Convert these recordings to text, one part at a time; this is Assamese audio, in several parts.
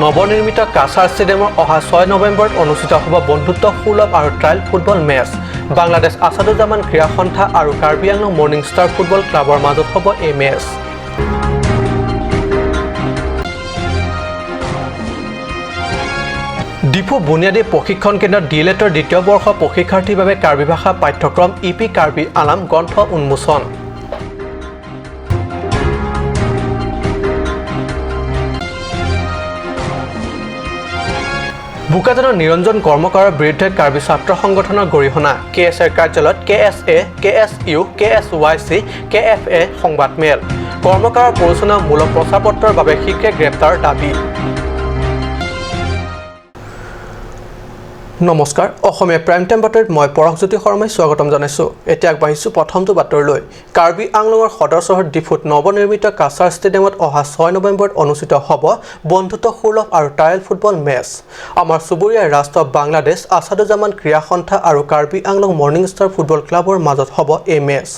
নৱনিৰ্মিত কাছাৰ ষ্টেডিয়ামৰ অহা 6 নৱেম্বৰত অনুষ্ঠিত হ'ব বন্ধুত্ব সুলভ আৰু trial football match. Bangladesh Asaduzzaman ক্ৰীড়া সন্থা আৰু Karbi Anglong morning star football ক্লাবৰ মাজত হ'ব এই মেচ। ডিফু বুনিয়াদী প্ৰশিক্ষণ কেন্দ্ৰত ডিএলএডৰ দ্বিতীয় বৰ্ষ প্ৰশিক্ষাৰ্থীৰ বাবে কাৰ্বি ভাষা পাঠ্যক্ৰম ইপি কাৰ্বি আলাম গ্ৰন্থ উন্মোচন। বোকাজানৰ নিৰঞ্জন কৰ্মকাৰৰ বিৰুদ্ধে কাৰ্বি ছাত্ৰ সংগঠনৰ গৰিহণা। কেএছএৰ কাৰ্যালয়ত কেএছএ, কেএছইউ, কেএছৱাইচি, কেএফএ সংবাদমেল। কৰ্মকাৰৰ প্ৰৰোচনামূলক প্ৰচাৰ পত্ৰৰ বাবে শীঘ্ৰে গ্ৰেপ্তাৰ দাবী। নমস্কাৰ, অসমীয়া প্ৰাইম টাইম বাতৰিত মই পৰশজ্যোতি শৰ্মাই স্বাগতম জনাইছোঁ। এতিয়া আগবাঢ়িছোঁ প্ৰথমটো বাতৰিলৈ। কাৰ্বি আংলঙৰ সদৰ চহৰ ডিফুত নৱনিৰ্মিত কাছাৰ ষ্টেডিয়ামত অহা 6 নৱেম্বৰত অনুষ্ঠিত হ'ব বন্ধুত্ব সুলভ আৰু ট্ৰায়েল ফুটবল মেচ। আমাৰ চুবুৰীয়া ৰাষ্ট্ৰ বাংলাদেশ আছাদুজ্জামান ক্ৰীড়া সন্থা আৰু Karbi Anglong morning star football ক্লাবৰ মাজত হ'ব এই মেচ।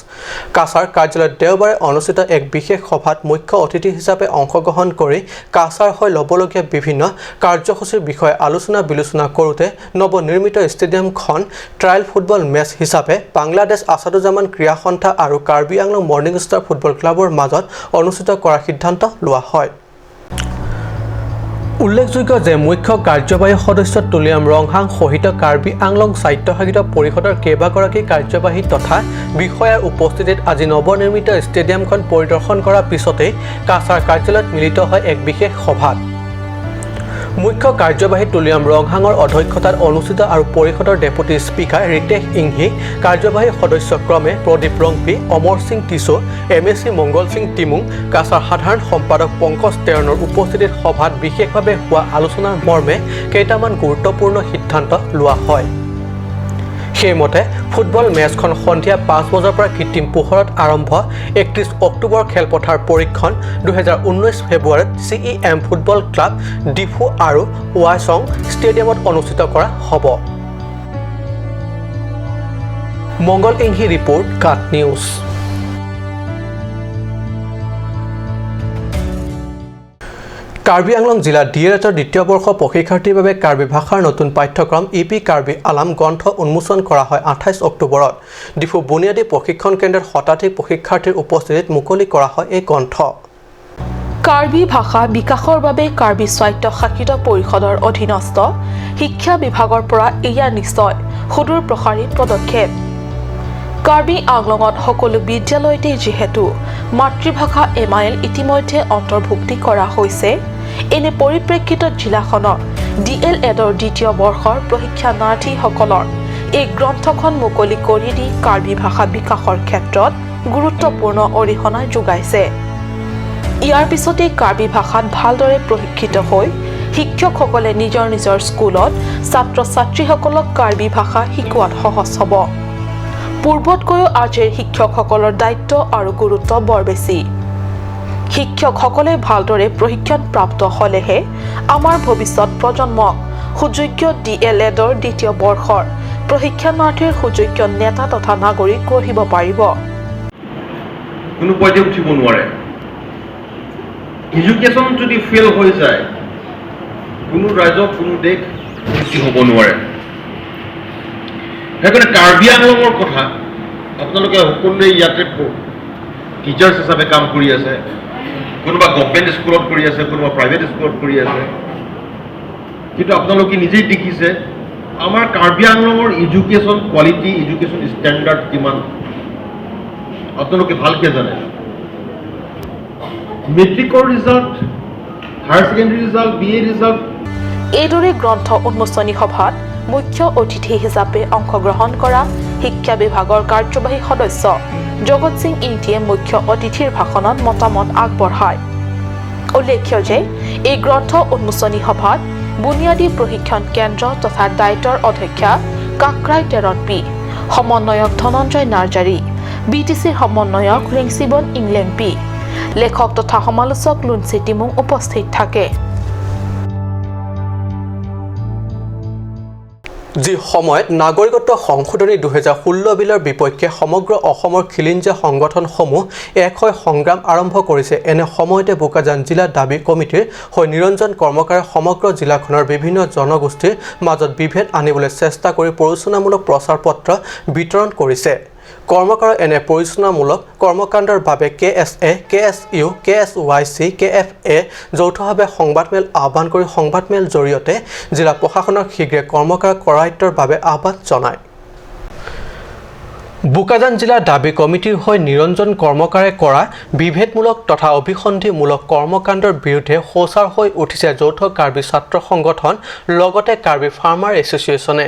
কাছাৰ কাৰ্যালয়ত দেওবাৰে অনুষ্ঠিত এক বিশেষ সভাত মুখ্য অতিথি হিচাপে অংশগ্ৰহণ কৰি কাছাৰ হৈ ল'বলগীয়া বিভিন্ন কাৰ্যসূচীৰ বিষয়ে আলোচনা বিলোচনা কৰোঁতে নৱনিৰ্মিত ষ্টেডিয়ামখন ট্ৰায়েল ফুটবল মেচ হিচাপে বাংলাদেশ আছাদুজ্জামান ক্ৰীড়া সন্থা আৰু Karbi Anglong morning star football ক্লাবৰ মাজত অনুষ্ঠিত কৰাৰ সিদ্ধান্ত লোৱা হয়। উল্লেখযোগ্য যে মুখ্য কাৰ্যবাহী সদস্য তুলিয়াম ৰংহাং সহিত কাৰ্বি আংলং স্বায়ত্তশাসিত পৰিষদৰ কেইবাগৰাকী কাৰ্যবাহী তথা বিষয়াৰ উপস্থিতিত আজি নৱনিৰ্মিত ষ্টেডিয়ামখন পৰিদৰ্শন কৰাৰ পিছতেই কাছাৰ কাৰ্যালয়ত মিলিত হয় এক বিশেষ সভাত। মুখ্য কাৰ্যবাহী তুলিয়াম ৰংহাঙৰ অধ্যক্ষতাত অনুষ্ঠিত আৰু পৰিষদৰ ডেপুটি স্পীকাৰ ৰিতেশ ইংহি, কাৰ্যবাহী সদস্য ক্ৰমে প্ৰদীপ ৰংপি, অমৰ সিং টিছু, এমএচি মংগল সিং টিমুং, কাছাৰ সাধাৰণ সম্পাদক পংকজ তেৰণৰ উপস্থিতিত সভাত বিশেষভাৱে হোৱা আলোচনাৰ মৰ্মে কেইটামান গুৰুত্বপূৰ্ণ সিদ্ধান্ত লোৱা হয়। সেইমতে ফুটবল মেচখন সন্ধিয়া 5 বজাৰ পৰা কৃত্ৰিম পোহৰত আৰম্ভ 31 অক্টোবৰ খেলপথাৰ পৰীক্ষণ 2019 ফেব্ৰুৱাৰীত CEM ফুটবল ক্লাব ডিফু আৰু ৱাইচং ষ্টেডিয়ামত অনুষ্ঠিত কৰা হ'ব। মংগল ইংহি ৰিপৰ্ট, কাট নিউজ। কাৰ্বি আংলং জিলা ডিএলএডৰ দ্বিতীয় বৰ্ষ প্ৰশিক্ষাৰ্থীৰ বাবে কাৰ্বি ভাষাৰ নতুন পাঠ্যক্ৰম ইপি কাৰ্বি আলাম গ্ৰন্থ উন্মোচন কৰা হয় 28 অক্টোবৰত। ডিফু বুনিয়াদী প্ৰশিক্ষণ কেন্দ্ৰত শতাধিক প্ৰশিক্ষাৰ্থীৰ উপস্থিতিত মুকলি কৰা হয় এই গ্ৰন্থ। কাৰ্বি ভাষা বিকাশৰ বাবে কাৰ্বি স্বায়ত্তশাসিত পৰিষদৰ অধীনস্থ শিক্ষা বিভাগৰ পৰা এয়া নিশ্চয় সুদূৰ প্ৰসাৰী পদক্ষেপ। কাৰ্বি আংলঙত সকলো বিদ্যালয়তে যিহেতু মাতৃভাষা MIL ইতিমধ্যে অন্তৰ্ভুক্তি কৰা হৈছে, এনে পৰিপ্ৰেক্ষিতত জিলাখনৰ DLEDৰ দ্বিতীয় বৰ্ষৰ প্ৰশিক্ষণাৰ্থীসকলৰ এই গ্ৰন্থখন মুকলি কৰি দি কাৰ্বি ভাষা বিকাশৰ ক্ষেত্ৰত গুৰুত্বপূৰ্ণ অৰিহণা যোগাইছে। ইয়াৰ পিছতেই কাৰ্বি ভাষাত ভালদৰে প্ৰশিক্ষিত হৈ শিক্ষকসকলে নিজৰ নিজৰ স্কুলত ছাত্ৰ ছাত্ৰীসকলক কাৰ্বি ভাষা শিকোৱাত সহজ হ'ব। পূৰ্বতকৈও আজিৰ শিক্ষকসকলৰ দায়িত্ব আৰু গুৰুত্ব বৰ বেছি। শিক্ষকসকলে ভালদৰে প্ৰশিক্ষণ প্ৰাপ্ত হ'লেহে আমাৰ ভৱিষ্যত প্ৰজন্মক সুযোগ্য DLEDৰ দ্বিতীয় বৰ্ষৰ প্ৰশিক্ষণাৰ্থীৰ সুযোগ্য নেতা তথা নাগৰিক গঢ়িব পাৰিব। কোনো পৰ্যায়ে উঠিব নোৱাৰে। এডুকেশ্যন যদি ফেল হৈ যায়, কোনো ৰাজ্য কোনো দেশ উন্নতি হ'ব নোৱাৰে। সেইকাৰণে কাৰ্বি আংলঙৰ কথা আপোনালোকে সকলোৱে ইয়াতে টিচাৰ্ছ হিচাপে কাম কৰি আছে, কোনোবা গভৰ্ণমেণ্ট স্কুলত কৰি আছে, কোনোবা প্ৰাইভেট স্কুলত কৰি আছে। কিন্তু আপোনালোকে নিজেই দেখিছে আমাৰ কাৰ্বি আংলঙৰ এডুকেশ্যন কোৱালিটি, এডুকেশ্যন ষ্টেণ্ডাৰ্ড কিমান আপোনালোকে ভালকৈ জানে। মেট্ৰিকৰ result, higher secondary result, BA result. এইদৰে গ্ৰন্থ উন্মোচনী সভাত মুখ্য অতিথি হিচাপে অংশগ্ৰহণ কৰা শিক্ষা বিভাগৰ কাৰ্যবাহী সদস্য জগত সিং ইংটিয়ে মুখ্য অতিথিৰ ভাষণত মতামত আগবঢ়ায়। উল্লেখ্য যে এই গ্ৰন্থ উন্মোচনী সভাত বুনিয়াদী প্ৰশিক্ষণ কেন্দ্ৰ তথা দায়িত্বৰ অধ্যক্ষা কাকৰাই তেৰণ পি, সমন্বয়ক ধনঞ্জয় নাৰ্জাৰী, BTCৰ সমন্বয়ক ৰিংচিবন ইংলেণ্ড পি, লেখক তথা সমালোচক লুঞ্চি টিমুং উপস্থিত থাকে। যি সময়ত নাগৰিকত্ব সংশোধনী 2016 বিলৰ বিপক্ষে সমগ্ৰ অসমৰ খিলঞ্জীয়া সংগঠনসমূহ এক হৈ সংগ্ৰাম আৰম্ভ কৰিছে এনে সময়তে বোকাজান জিলা দাবী কমিটিৰ হৈ নিৰঞ্জন কৰ্মকাৰে সমগ্ৰ জিলাখনৰ বিভিন্ন জনগোষ্ঠীৰ মাজত বিভেদ আনিবলৈ চেষ্টা কৰি প্ৰৰোচনামূলক প্ৰচাৰ পত্ৰ বিতৰণ কৰিছে কৰ্মকাৰৰ এনে পৰিচালনামূলক কৰ্মকাণ্ডৰ বাবে KSA, KSU, KSYC, KFA যৌথভাৱে সংবাদমেল আহ্বান কৰি সংবাদমেল জৰিয়তে জিলা প্ৰশাসনক শীঘ্ৰে কৰ্মকাৰ কৰায়ত্বৰ বাবে আহ্বান জনায় বোকাজান জিলা দাবী কমিটিৰ হৈ নিৰঞ্জন কৰ্মকাৰে কৰা বিভেদমূলক তথা অভিসন্ধিমূলক কৰ্মকাণ্ডৰ বিৰুদ্ধে সোচাৰ হৈ উঠিছে যৌথ কাৰ্বি ছাত্ৰ সংগঠন লগতে কাৰ্বি ফাৰ্মাৰ এছ'চিয়েশ্যনে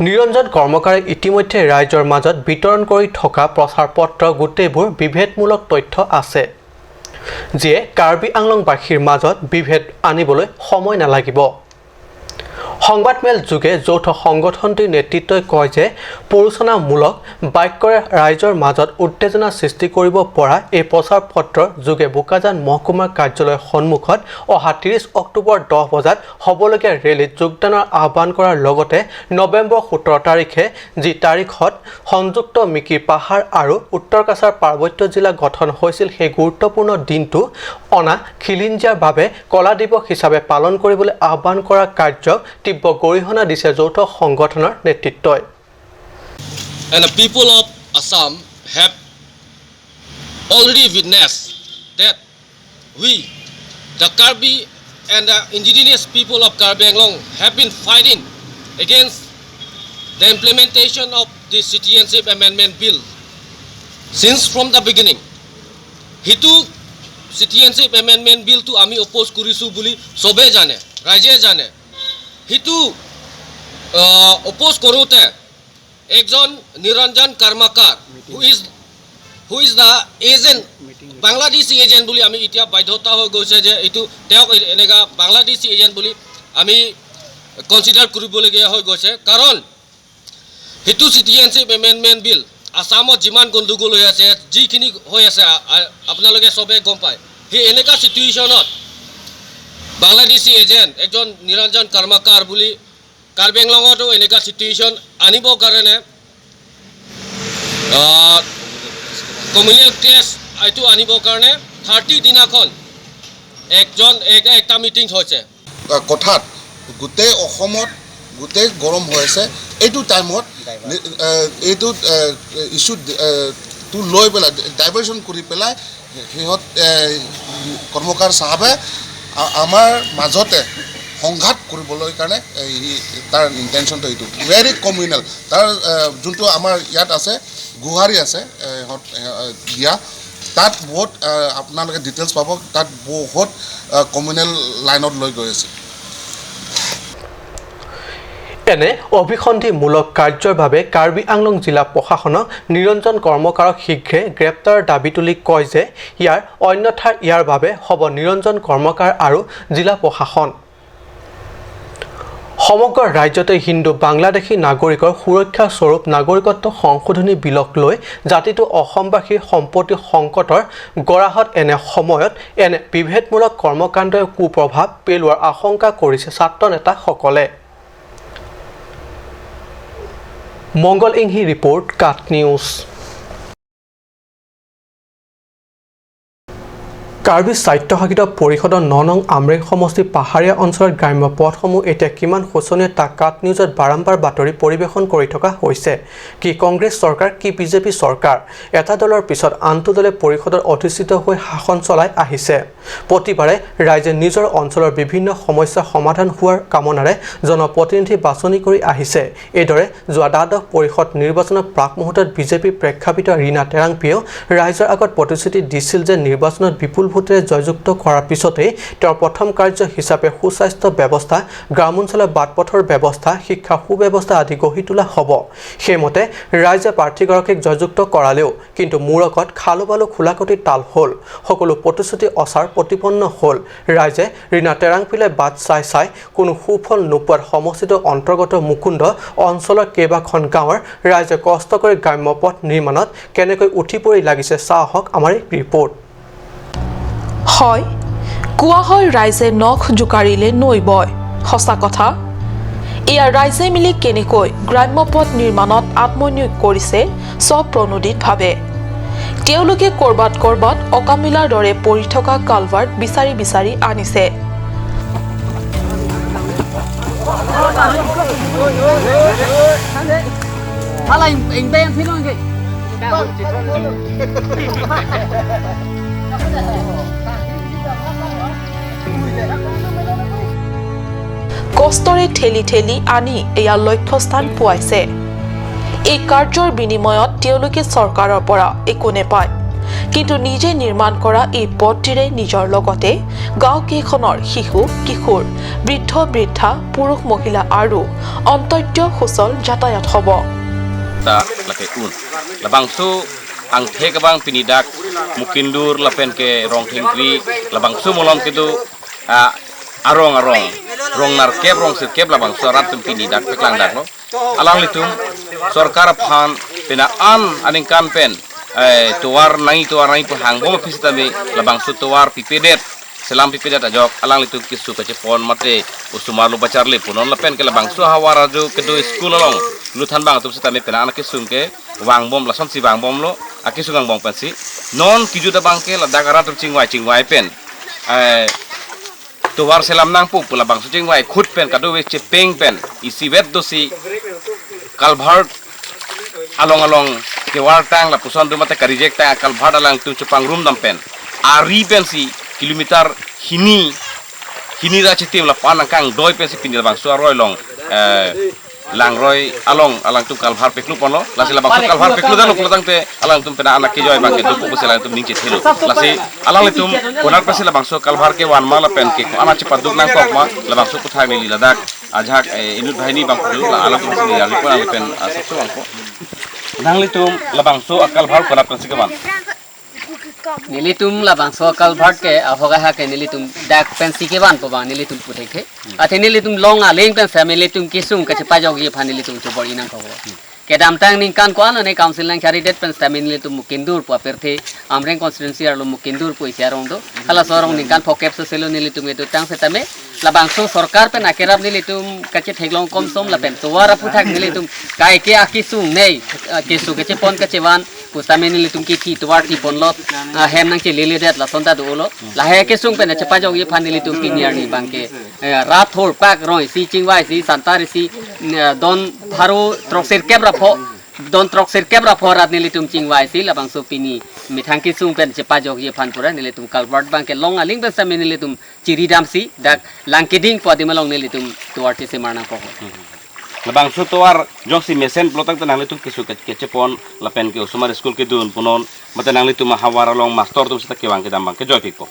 নিৰঞ্জন কৰ্মকাৰে ইতিমধ্যে ৰাইজৰ মাজত বিতৰণ কৰি থকা প্ৰচাৰ পত্ৰ গোটেইবোৰ বিভেদমূলক তথ্য আছে যিয়ে কাৰ্বি আংলংবাসীৰ মাজত বিভেদ আনিবলৈ সময় নালাগিব সংবাদমেল যোগে যৌথ সংগঠনটিৰ নেতৃত্বই কয় যে প্ৰৰোচনামূলক বাক্যৰে ৰাইজৰ মাজত উত্তেজনা সৃষ্টি কৰিব পৰা এই প্ৰচাৰ পত্ৰৰ যোগে বোকাজান মহকুমাৰ কাৰ্যালয়ৰ সন্মুখত অহা 30 অক্টোবৰ 10 বজাত হ'বলগীয়া ৰেলীত যোগদানৰ আহ্বান কৰাৰ লগতে নৱেম্বৰ 17 তাৰিখে যি তাৰিখত সংযুক্ত মিকিৰ পাহাৰ আৰু উত্তৰ কাছাৰ পাৰ্বত্য জিলা গঠন হৈছিল সেই গুৰুত্বপূৰ্ণ দিনটো অনা খিলঞ্জীয়াৰ বাবে কলা দিৱস হিচাপে পালন কৰিবলৈ আহ্বান কৰা কাৰ্যক তীব্ৰ গৰিহণা দিছে যৌথ সংগঠনৰ নেতৃত্বই And the people of Assam have already witnessed that we, the Karbi and the indigenous people of Karbi Anglong have been fighting against the implementation of the Citizenship Amendment Bill since from the beginning. Hitu Citizenship Amendment Bill to ami oppose kurisu buli sobe jane, raije jane. Hitu oppose korute ekjon Niranjan Karmakar who is the agent Bangladeshi agent buli ami itia baidhota hoi goise je etu teok enega Bangladeshi agent buli ami consider koribolige hoi goise karon hitu Citizenship Amendment Bill Assamot jiman gondugol hoi ase jikhini hoi ase apnaloke sobe gom pai he eneka situationot Bangladeshi agent ekjon Niranjan Karmakar buli Karbi Anglongoto eneka situation anibo karone communal case aitu anibo karone 30 dinakon ekjon ekta meeting hoise কথাত গোটেই অসমত গোটেই গৰম হৈ আছে এইটো টাইমত এইটো ইস্যু টু লৈ পেলাই ডাইভাৰ্সন কৰি পেলাই সিহঁত কৰ্মকাৰ চাহাবে আমাৰ মাজতে সংঘাত কৰিবলৈ কাৰণে তাৰ ইণ্টেনশ্যনটো এইটো ভেৰি কমিউনেল তাৰ যোনটো আমাৰ ইয়াত আছে গুহাৰী আছে দিয়া তাত বহুত আপোনালোকে ডিটেইলছ পাব তাত বহুত কমিউনেল লাইনত লৈ গৈ আছে এনে অভিসন্ধিমূলক কাৰ্যৰ বাবে কাৰ্বি আংলং জিলা প্ৰশাসনক নিৰঞ্জন কৰ্মকাৰক শীঘ্ৰে গ্ৰেপ্তাৰৰ দাবী তুলি কয় যে অন্যথা ইয়াৰ বাবে হ'ব নিৰঞ্জন কৰ্মকাৰ আৰু জিলা প্ৰশাসন সমগ্ৰ ৰাজ্যতে হিন্দু বাংলাদেশী নাগৰিকৰ সুৰক্ষা স্বৰূপ নাগৰিকত্ব সংশোধনী বিলক লৈ জাতিটো অসমবাসীৰ সম্পত্তি সংকটৰ গৰাহত এনে সময়ত এনে বিভেদমূলক কৰ্মকাণ্ডই কুপ্ৰভাৱ পেলোৱাৰ আশংকা কৰিছে ছাত্ৰ নেতাসকলে মংগল ইংহি ৰিপৰ্ট কাট নিউজ কাৰ্বি স্বায়ত্তশাসিত পৰিষদৰ 9 নং আমৰেং সমষ্টি পাহাৰীয়া অঞ্চলৰ গ্ৰাম্য পথসমূহ এতিয়া কিমান শোচনীয় তাক কাট নিউজত বাৰম্বাৰ বাতৰি পৰিৱেশন কৰি থকা হৈছে কি কংগ্ৰেছ চৰকাৰ কি বিজেপি চৰকাৰ এটা দলৰ পিছত আনটো দলে পৰিষদৰ অধিষ্ঠিত হৈ শাসন চলাই আহিছে প্ৰতিবাৰে ৰাইজে নিজৰ অঞ্চলৰ বিভিন্ন সমস্যা সমাধান হোৱাৰ কামনাৰে জনপ্ৰতিনিধি বাছনি কৰি আহিছে এইদৰে যোৱা দ্বাদশ পৰিষদ নিৰ্বাচনৰ প্ৰাক মুহূৰ্তত বিজেপি প্ৰেক্ষাপিত ৰীনা টেৰাংপিয়েও ৰাইজৰ আগত প্ৰতিশ্ৰুতি দিছিল যে নিৰ্বাচনত বিপুল ভোটেৰে জয়যুক্ত কৰাৰ পিছতে তেওঁৰ প্ৰথম কাৰ্য হিচাপে সুস্বাস্থ্য ব্যৱস্থা গ্ৰামাঞ্চলৰ বাটপথৰ ব্যৱস্থা শিক্ষা সুব্যৱস্থা আদি গঢ়ি তোলা হ'ব সেইমতে ৰাইজে প্ৰাৰ্থীগৰাকীক জয়যুক্ত কৰালেও কিন্তু মূৰকত খালুবালু খোলাকটি তাল হ'ল সকলো প্ৰতিশ্ৰুতি অচাৰ প্ৰতিপন্ন হ'ল ৰাইজে ৰীনা টেৰাংপিলে বাট চাই কোনো সুফল নোপোৱাত সমষ্টিটোৰ অন্তৰ্গত মুকুন্দ অঞ্চলৰ কেইবাখন গাঁৱৰ ৰাইজে কষ্ট কৰি গ্ৰাম্য পথ নিৰ্মাণত কেনেকৈ উঠি পৰি লাগিছে চাহক আমাৰ ৰিপৰ্ট হয় কোৱা হয় ৰাইজে নখ জোকাৰিলে নৈ বয় সঁচা কথা এয়া ৰাইজে মিলি কেনেকৈ গ্ৰাম্য পথ নিৰ্মাণত আত্মনিয়োগ কৰিছে স্বপ্ৰণোদিতভাৱে তেওঁলোকে কৰবাত অকামিলাৰ দৰে পৰি থকা কালভাৰ্ট বিচাৰি বিচাৰি আনিছে কষ্টৰে ঠেলি আনি এয়া লক্ষ্যস্থান পোৱাইছে এই কাৰ্যৰ বিনিময়ত তেওঁলোকে চৰকাৰৰ পৰা একো নেপায় কিন্তু নিজে নিৰ্মাণ কৰা এই পথটিৰে নিজৰ লগতে গাঁওকেইখনৰ শিশু কিশোৰ বৃদ্ধা পুৰুষ মহিলা আৰু অন্তত্য সুচল যাতায়াত হ'ব labangsu ang thekabang pinidak mukindur lapen ke rong thengkri labangsu molom kidu arong rong nar kep rong sir kep labangsu arat tum pinidak peklang dak lo alang litum sarkar phan pina an aningkan pen tuar nai hang bom pisitami labangsu tuar pipedet selam pipedet ajok alang litum kisu kacepon mate usumarlu bacarle punon lapen ke labangsu hawaraju kedu school along luthan bang tum sitami pena anak kisungke wang bom lason si wang bom lo akisungang bong pensi non kijuda bangke ladagara tum cingwai pen tuwar selam nang pu pula bang cingwai khut pen kadu we peng pen isi wet dosi kalbhart along kewar tang la puson du mate karijek ta kalbhart alang tum cupang room dam pen ari pen si kilometer hini ra chitim la panang kang doi pen si pinil bang suaroi long langroi alang tum kalbhar peklu pono lasi la bang kalbhar peklu dan kulatang te alang tum pena anak ki joy bang ke dupu pusela tum ningche thilo lasi alang litum konar pasi la bang so kalbhar ke wan mala pen ke ana cepat duk nang kok ma la bang so kuthai meli ladak ajak inut bahini bang ku la alang tum sini ali pon pen asuk bang ko nang litum la bang so kalbhar konar pasi ke wan nilitum labang so kalbhart ke ahoga ha ke nilitum dak pensi ke ban paba nilitum puthe ke athe nilitum long a leng pen family tum kisung ka chapa jog ye nilitum chobor inang ko ke dam tang ning kan ko ne council lang charity pen family nilitum mukindur po perthe amreng constituency arlo mukindur po isiarong do hala sorong ning kan phokep so selo nilitum etu tang se tame labang so sarkar pen akerap nilitum kache theglong kom som la pen tuwara puthak nilitum kai ke akisung nei kisu ke chepon ka chewan pustame nilitum ki thi tuwar ti ponlot hem nang che lele det la sonta do lo la he ke sung pen chapa jog ye phan nilitum piniar ni bangke rat thor pak roi si chingwai si santari si don pharu troxer kebra pho don troxer kebra pho rat nilitum chingwai si labang so pini mithang ki sung pen chapa jog ye phan pura nilitum kalbart bangke long aling pen same nilitum chiridam si dak langkiding podimalong nilitum tuwar ti se marna ko labang su tuar jong si mesen plotang tenang litum kisu kecepon lapen ke usumar school ke dun punon mate nang litum hawara long master tum sita kewang ke dambang ke joy pipo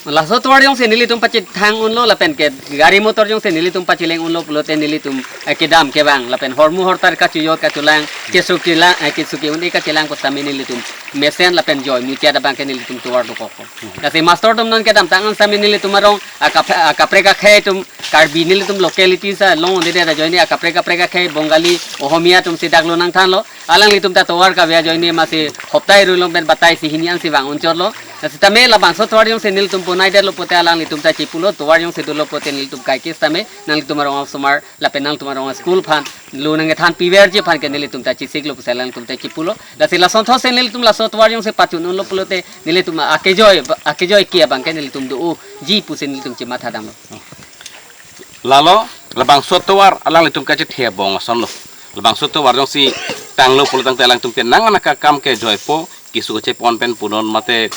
laso tuar jong se nilitum pachi thang unlo lapen ke gari motor jong se nilitum pachi leng unlo plote nilitum ke dam ke bang lapen hormu hortar ka chiyot ka chulang kesu ki undi ka chilang ko sami nilitum mesen lapen joy mutia da bang ke nilitum tuar do ko kasi master tum non ke dam tangan sami nilitum marong akapreka khay tum karbi nilitum locality sa long de da joy ni akapreka khay bongali ohomia tum sidak lo nang than lo alang litum ta tuar ka bia joy ni masi hoptai rulong ben batai si hinian si bang uncor lo kasi tame labang so tuar jong se nilitum punai der lo pote alang litum ta chipulo tuar jong se dulo pote nilitum kai kes tame nang litum marong somar la penal tumarong school phan lu nang than piwer je phan ke nilitum ta chisik lo pusalang tum ta chipulo la si la son tho se nilitum la so tuar jong se patun lo pulote nilitum akejoy kia bang ke nilitum do ji pusin nilitum chi matha dam lalo labang so tuar alang litum ka che the bong son lo labang so tuar jong si tang lo pulotang telang tum pen nang anaka kam ke joy po kisu che pon pen punon mate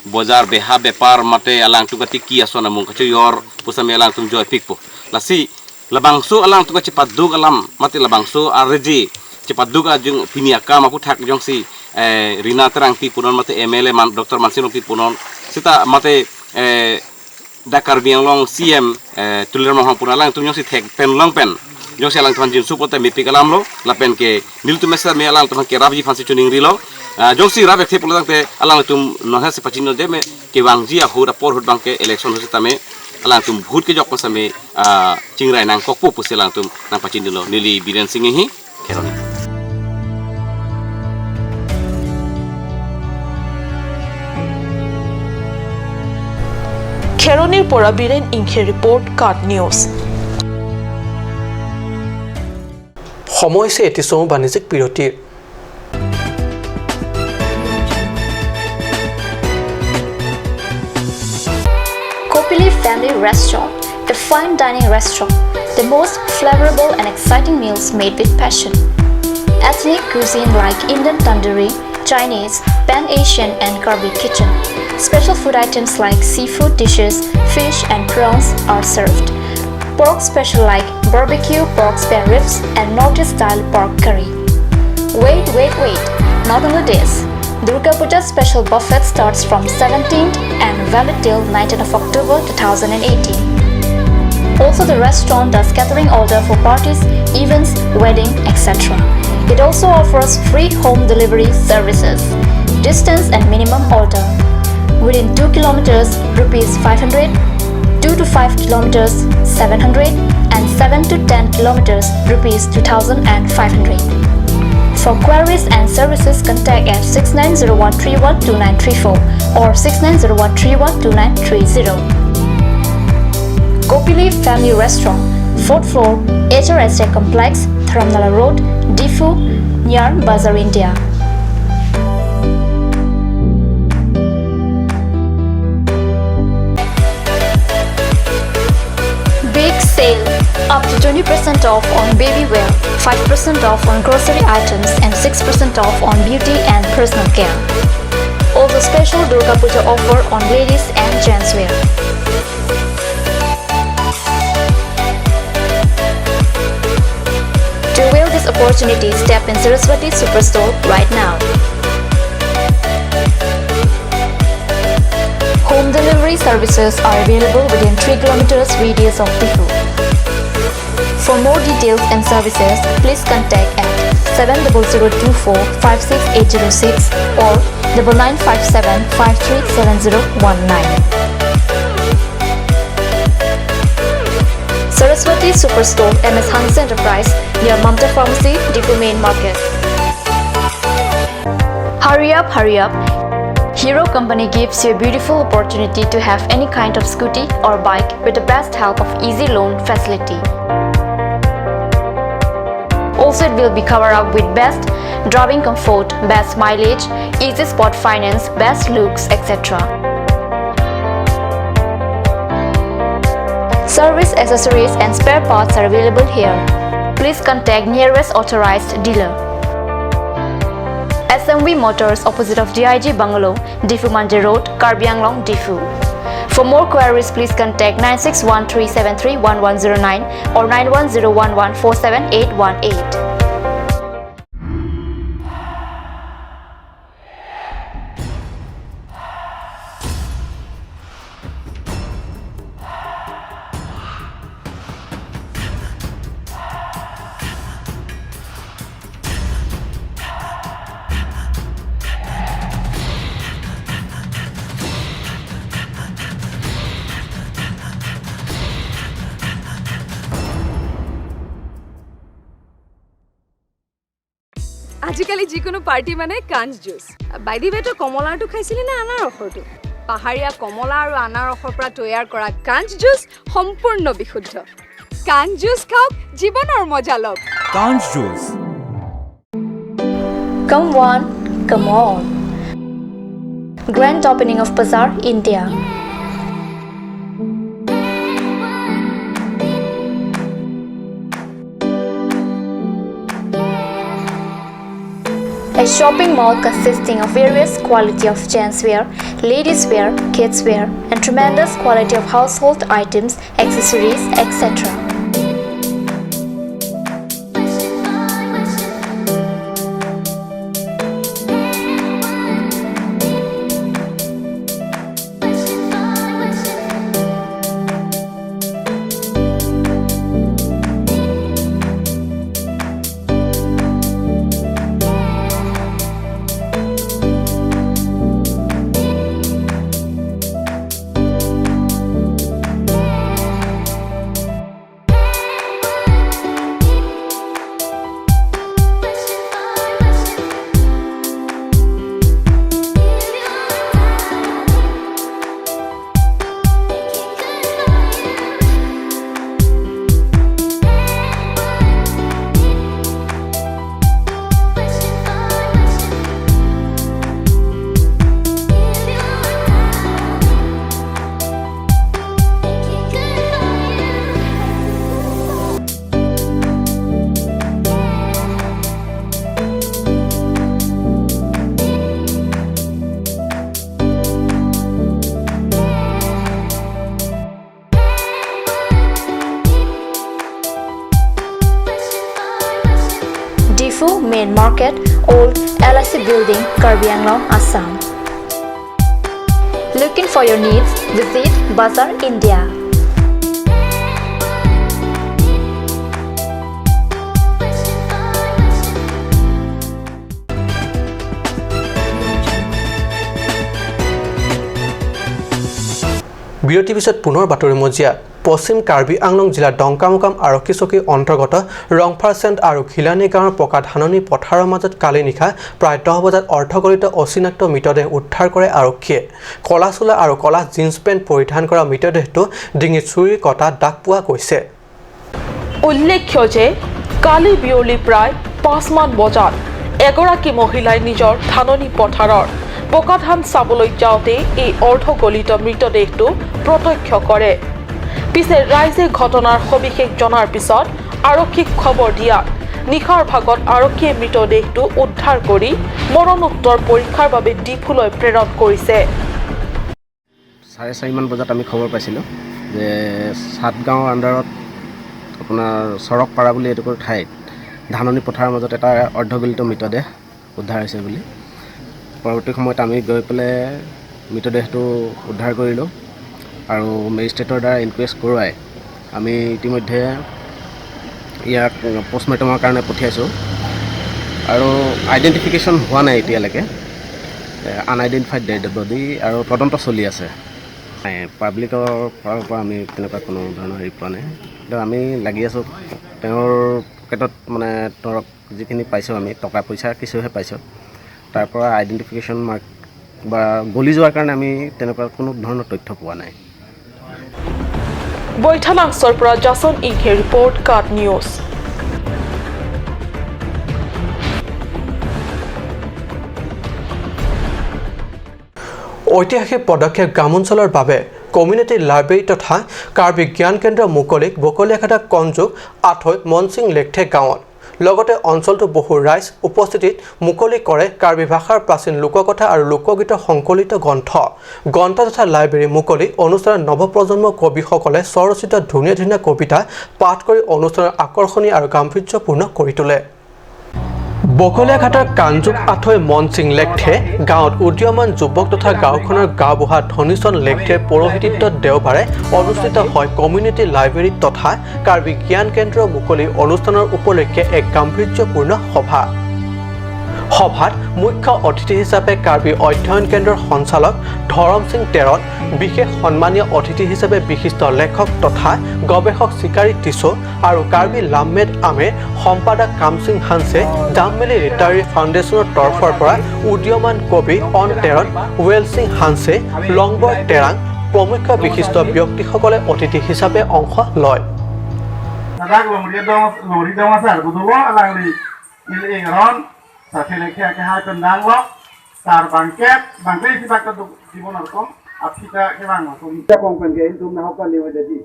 bozar beha bepar mate alang tu kati ki asona mung kachu yor pusame alang tum joy pikpo lasi labang so alang tu cepat dug alam mate labang so arji cepat dug ajung pinia kam aku thak jong si rina terang pi punon mate mla man dr mansino pi punon sita mate dakar biang long cm tulir mohang punalang tum jong si thek pen long pen jong si alang tuan jin supote mi pikalam lo lapen ke nil tu mesar me alang tuan ke rabji fansi chuning rilo jong si rabe the pulang te alang tum no ha se pachino de me ke wang ji a hura por hut bang ke election ho tame alang tum bhut ke jok pasame chingrai nang kok pu puselang tum nang pachino lo nili biren singi hi keroni খেৰণিৰ পৰা বীৰেন ইংখে ৰিপৰ্ট কাট নিউজ সময় হৈছে এটি চমু বাণিজ্যিক বিৰতিৰ Kopili Family Restaurant, a fine dining restaurant, the most flavorable and exciting meals made with passion. Ethnic cuisine like Indian tandoori, Chinese, Pan-Asian and Karbi kitchen. Special food items like seafood dishes, fish and prawns are served. Pork special like barbecue pork spare ribs and Northeast style pork curry. Wait, not only this. Durga Puja special buffet starts from 17th and valid till 19th of October 2018. Also, the restaurant does catering order for parties, events, wedding, etc. It also offers free home delivery services. Distance and minimum order. Within 2 kilometers, rupees 500, 2 to 5 kilometers, 700, and 7 to 10 kilometers, rupees 2,500. For queries and services, contact at 6901312934 or 6901312930. Kopili Family Restaurant, 4th floor, HRSA Complex, Dharamnala Road, Difu, near Bazar, India. Big sale! Up to 20% off on baby wear, 5% off on grocery items and 6% off on beauty and personal care. Also special Durga Puja offer on ladies and gents wear. To avail this opportunity, step in Saraswati Superstore right now. Home delivery services are available within 3 kilometers radius of Difu. For more details and services, please contact at 70024 56806 or 9957 537019. Saraswati Superstore, MS Hans Enterprise, near Mamta Pharmacy, Difu Main Market. Hurry up! Hero Company gives you a beautiful opportunity to have any kind of scooty or bike with the best help of easy loan facility. Also, it will be covered up with best driving comfort, best mileage, easy spot finance, best looks, etc. Service accessories and spare parts are available here. Please contact nearest authorized dealer. SMV Motors, opposite of DIG Bungalow, Difu Manje Road, Karbi Anglong, Difu. For more queries, please contact 9613731109 or 9101147818. আজিকালি যিকোনো পাৰ্টি মানে কাঞ্জ জুচ বাইদি বেটো কমলাটো খাইছিলি না আনাৰসৰটো পাহাৰীয়া কমলা আৰু আনাৰসৰ পৰা তৈয়াৰ কৰা কাঞ্জ জুচ সম্পূৰ্ণ বিশুদ্ধ কাঞ্জ জুচ খাওক জীৱনৰ মজা লওক কাঞ্জ juice Come on, come on. Grand opening of Bazaar, India. A shopping mall consisting of various quality of gents wear, ladies wear, kids wear, and tremendous quality of household items, accessories, etc. Main Market, Old LIC Building, Karbi Anglong, Assam. Looking for your needs? Visit Bazaar India. বিৰতি পিছত পুনৰ বাতৰি মজিয়া পশ্চিম কাৰ্বি আংলং জিলাৰ ডংকামুকাম আৰক্ষী চকীৰ অন্তৰ্গত ৰংফাৰচেণ্ট আৰু খিলানী গাঁৱৰ পকা ধাননি পথাৰৰ মাজত কালি নিশা প্ৰায় 10 বজাত অৰ্ধগলিত অচিনাক্ত মৃতদেহ উদ্ধাৰ কৰে আৰক্ষীয়ে কলা চোলা আৰু কলা জিন্স পেণ্ট পৰিধান কৰা মৃতদেহটো ডিঙিত চুৰিৰ কটা দাগ পোৱা গৈছে উল্লেখ্য যে কালি বিয়লি প্ৰায় 5 মান বজাত এগৰাকী মহিলাই নিজৰ ধাননি পথাৰৰ পকা ধান চাবলৈ যাওঁতে এই অৰ্ধগলিত মৃতদেহটো প্ৰত্যক্ষ কৰে পিছে ৰাইজে ঘটনাৰ সবিশেষ জনাৰ পিছত আৰক্ষীক খবৰ দিয়াত নিশাৰ ভাগত আৰক্ষীয়ে মৃতদেহটো উদ্ধাৰ কৰি মৰণোত্তৰ পৰীক্ষাৰ বাবে ডিফুলৈ প্ৰেৰণ কৰিছে 4:30 মান বজাত আমি খবৰ পাইছিলোঁ যে সাতগাঁও আণ্ডাৰত আপোনাৰ চৰকপাৰা বুলি এটুকুৰ ঠাইত ধাননি পথাৰৰ মাজত এটা অৰ্ধগলিত মৃতদেহ উদ্ধাৰ হৈছে বুলি পৰৱৰ্তী সময়ত আমি গৈ পেলাই মৃতদেহটো উদ্ধাৰ কৰিলোঁ আৰু মেজিষ্ট্ৰেটৰ দ্বাৰা ইনকুৱেষ্ট কৰোৱাই আমি ইতিমধ্যে ইয়াক পষ্টমৰ্টেমৰ কাৰণে পঠিয়াইছোঁ আৰু আইডেণ্টিফিকেশ্যন হোৱা নাই এতিয়ালৈকে আনআইডেণ্টিফাইড ডেড বডি আৰু তদন্ত চলি আছে পাব্লিকৰ ফালৰ পৰা আমি তেনেকুৱা কোনো ধৰণৰ হেৰি পোৱা নাই কিন্তু আমি লাগি আছোঁ তেওঁৰ পকেটত মানে ধৰক যিখিনি পাইছোঁ আমি টকা পইচা কিছুহে পাইছোঁ তাৰ পৰা আইডেণ্টিফিকেশ্যন মাৰ্ক বা গলি যোৱাৰ কাৰণে আমি তেনেকুৱা কোনো ধৰণৰ তথ্য পোৱা নাই বৈঠালাংছৰ পৰা জাসন ইংহে ৰিপৰ্ট কাট নিউজ ঐতিহাসিক পদক্ষেপ গ্ৰামাঞ্চলৰ বাবে কমিউনিটি লাইব্ৰেৰী তথা কাৰ্বি জ্ঞান কেন্দ্ৰ মুকলিক বকলিয়াঘাটা কনজুক আঠৈ মনসিং লেকঠে গাঁৱত লগতে অঞ্চলটো বহু ৰাইজ উপস্থিতিত মুকলি কৰে কাৰ্বি ভাষাৰ প্ৰাচীন লোককথা আৰু লোকগীতৰ সংকলিত গ্ৰন্থ তথা লাইব্ৰেৰী মুকলি অনুষ্ঠানত নৱপ্ৰজন্ম কবিসকলে স্বৰচিত ধুনীয়া ধুনীয়া কবিতা পাঠ কৰি অনুষ্ঠানৰ আকৰ্ষণীয় আৰু গাম্ভীৰ্যপূৰ্ণ কৰি তোলে বকলিয়াঘাটাৰ কাঞ্জুক আঠৈ মনসিং লেকঠে গাঁৱত উদীয়মান যুৱক তথা গাঁওখনৰ গাঁওবুঢ়া ধনীচন্দ লেকঠেৰ পৌৰোহিত্যত দেওবাৰে অনুষ্ঠিত হয় কমিউনিটি লাইব্ৰেৰী তথা কাৰ্বি জ্ঞান কেন্দ্ৰ মুকলি অনুষ্ঠানৰ উপলক্ষে এক গাম্ভীৰ্যপূৰ্ণ সভাত মুখ্য অতিথি হিচাপে কাৰ্বি অধ্যয়ন কেন্দ্ৰৰ সঞ্চালক ধৰম সিং তেৰণ বিশেষ সন্মানীয় অতিথি হিচাপে বিশিষ্ট লেখক তথা গৱেষক চিকাৰী টিছো আৰু কাৰ্বি লামমেড আমেৰ সম্পাদক কামসিং হানছে জামমেলি ৰিটায়াৰী ফাউণ্ডেশ্যনৰ তৰফৰ পৰা উদীয়মান কবি অন তেৰণ ৱেল সিং হানছে লংবৰ তেৰাং প্ৰমুখ বিশিষ্ট ব্যক্তিসকলে অতিথি হিচাপে অংশ লয় Sakhele kaya kaya pendang lo, tar bangket si bakat di mana kom, apita kaya mana kom. Kita kongpen kaya itu nak apa lewat jadi.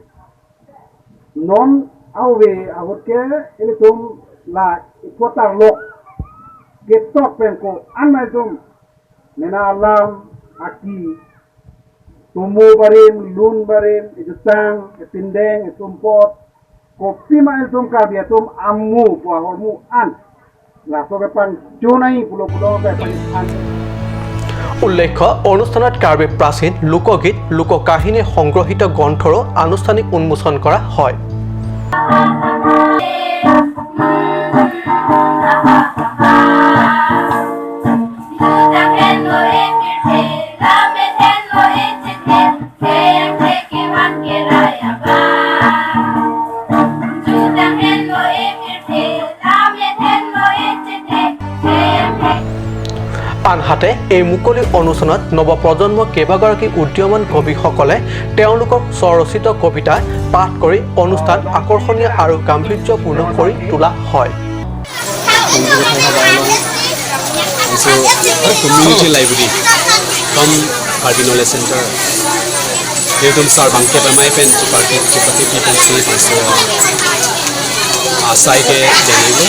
Non awe awak kaya ini tum la ikutar lo, getok penko anai tum, nena alam aki, tumu barim, lun barim, itu tang, pindeng, itu pot, kopi mah itu kabi itu amu, buah hormu an. উল্লেখ্য অনুষ্ঠানত কাৰ্বি প্ৰাচীন লোকগীত লোককাহিনী সংগ্ৰহিত গ্ৰন্থৰো আনুষ্ঠানিক উন্মোচন কৰা হয় আনহাতে এই মুকলি অনুষ্ঠানত নৱপ্ৰজন্ম কেইবাগৰাকী উদীয়মান কবিসকলে তেওঁলোকৰ স্বৰচিত কবিতা পাঠ কৰি অনুষ্ঠান আকৰ্ষণীয় আৰু গাম্ভীৰ্যপূৰ্ণ কৰি তোলা হয় community library from Karbi Knowledge Center. Here tum sar bangke pamai pen chupati people say so asai ke denilo.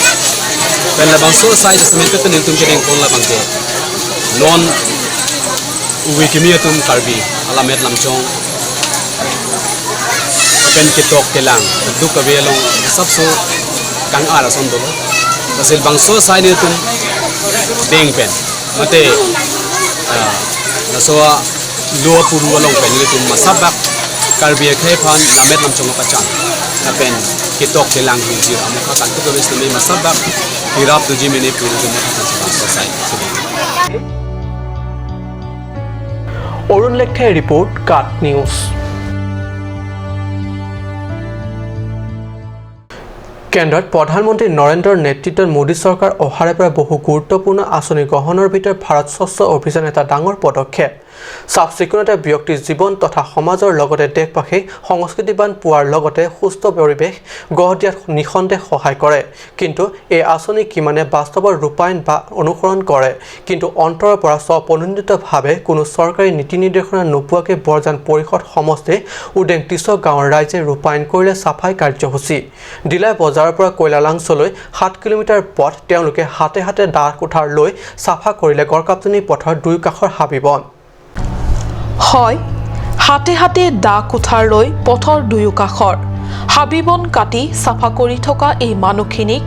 Pela bangso sai jasme pe pen tum ke deng kon la bangke. Non wikimia tum Karbi alamet lamchong. Pen ke tok telang du ka belong sabso kang ara son dolo. basil bangso sai ni tum deng pen mate nasoa luwa puru along pen ni tum masabak karbi khai phan namet lam chong pa chan na pen kitok kelang hi jir amu kha kan to bes ni masabak hirap tu ji mene puru tum bangso sai Arun লেখাই ৰিপৰ্ট কাট নিউজ কেন্দ্ৰত প্ৰধানমন্ত্ৰী নৰেন্দ্ৰৰ নেতৃত্বত মোদী চৰকাৰ অহাৰে পৰা বহু গুৰুত্বপূৰ্ণ আঁচনি গ্ৰহণৰ ভিতৰত ভাৰত স্বচ্ছ অভিযান এটা ডাঙৰ পদক্ষেপ চাফ চিকুণতা ব্যক্তিৰ জীৱন তথা সমাজৰ লগতে দেশবাসী সংস্কৃতিবান পোৱাৰ লগতে সুস্থ পৰিৱেশ গঢ় দিয়াত নিঃসন্দেহ সহায় কৰে কিন্তু এই আঁচনি কিমানে বাস্তৱৰ ৰূপায়ণ বা অনুসৰণ কৰে কিন্তু অন্তৰৰ পৰা স্বপ্ৰণোদিতভাৱে কোনো চৰকাৰী নীতি নিৰ্দেশনা নোপোৱাকৈ বৰজান পৰিষদ সমষ্টিৰ উদেং টিছক গাঁৱৰ ৰাইজে ৰূপায়ণ কৰিলে চাফাই কাৰ্যসূচী দিলাই বজাৰৰ পৰা কৈলালাংচলৈ 7 কিলোমিটাৰ পথ তেওঁলোকে হাতে হাতে দা কোঠাৰ লৈ চাফা কৰিলে গড়কাপ্তানি পথৰ দুই কাষৰ হাবিবন হয় হাতে হাতে দা কোঠাৰ লৈ পথৰ দুয়ো কাষৰ হাবিবন কাটি চাফা কৰি থকা এই মানুহখিনিক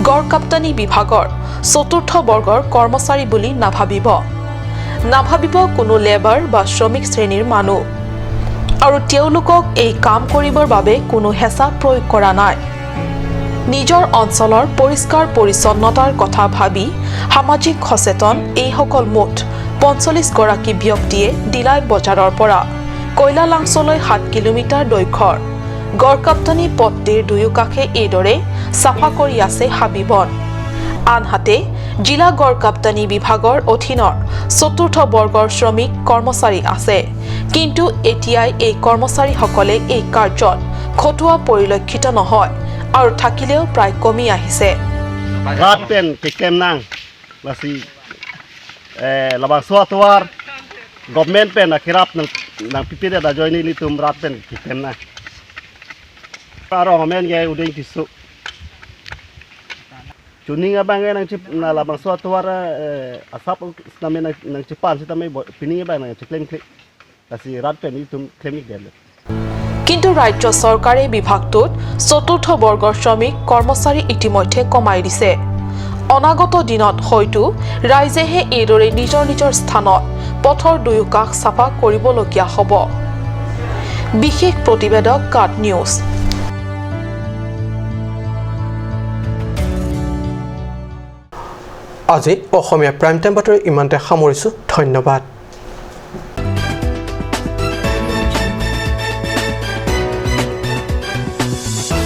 গড়কাপ্তানি বিভাগৰ চতুৰ্থ বৰ্গৰ কৰ্মচাৰী বুলি নাভাবিব কোনো লেবাৰ বা শ্ৰমিক শ্ৰেণীৰ মানুহ আৰু তেওঁলোকক এই কাম কৰিবৰ বাবে কোনো হেঁচা প্ৰয়োগ কৰা নাই নিজৰ অঞ্চলৰ পৰিষ্কাৰ পৰিচ্ছন্নতাৰ কথা ভাবি সামাজিক সচেতন এইসকল মুঠ 45 গৰাকী ব্যক্তিয়ে দিলাই বজাৰৰ পৰা কৈলালাংচলৈ 7 কিলোমিটাৰ দৈৰ্ঘ্যৰ গড়কাপ্তানি পথটিৰ দুয়ো কাষে এইদৰে চাফা কৰি আছে হাবিবন আনহাতে জিলা গড়কাপ্তানি বিভাগৰ অধীনৰ চতুৰ্থ বৰ্গৰ শ্ৰমিক কৰ্মচাৰী আছে কিন্তু এতিয়াই এই কৰ্মচাৰীসকলে এই কাৰ্যত খটুৱা পৰিলক্ষিত নহয় আৰু থাকিলেও প্ৰায় কমি আহিছে rat pen ke kem nang basi labang suatuar government pen akhirap nang pipide da join ni tum rat pen ke kem nang aro homen ge udeng tisu tuning abang nang chip na labang suatuar asap namen nang cipan sitame pining abang nang claim basi rat pen ni tum claim gel কিন্তু ৰাজ্য চৰকাৰে বিভাগটোত চতুৰ্থ বৰ্গৰ শ্ৰমিক কৰ্মচাৰী ইতিমধ্যে কমাই দিছে অনাগত দিনত হয়তো ৰাইজেহে এইদৰে নিজৰ নিজৰ স্থানত পথৰ দুয়ো কাষ চাফা কৰিবলগীয়া হ'ব বিশেষ প্ৰতিবেদক কাট নিউজ আজি অসমীয়া প্ৰাইম টাইম বাতৰি ইমানতে সামৰিছোঁ ধন্যবাদ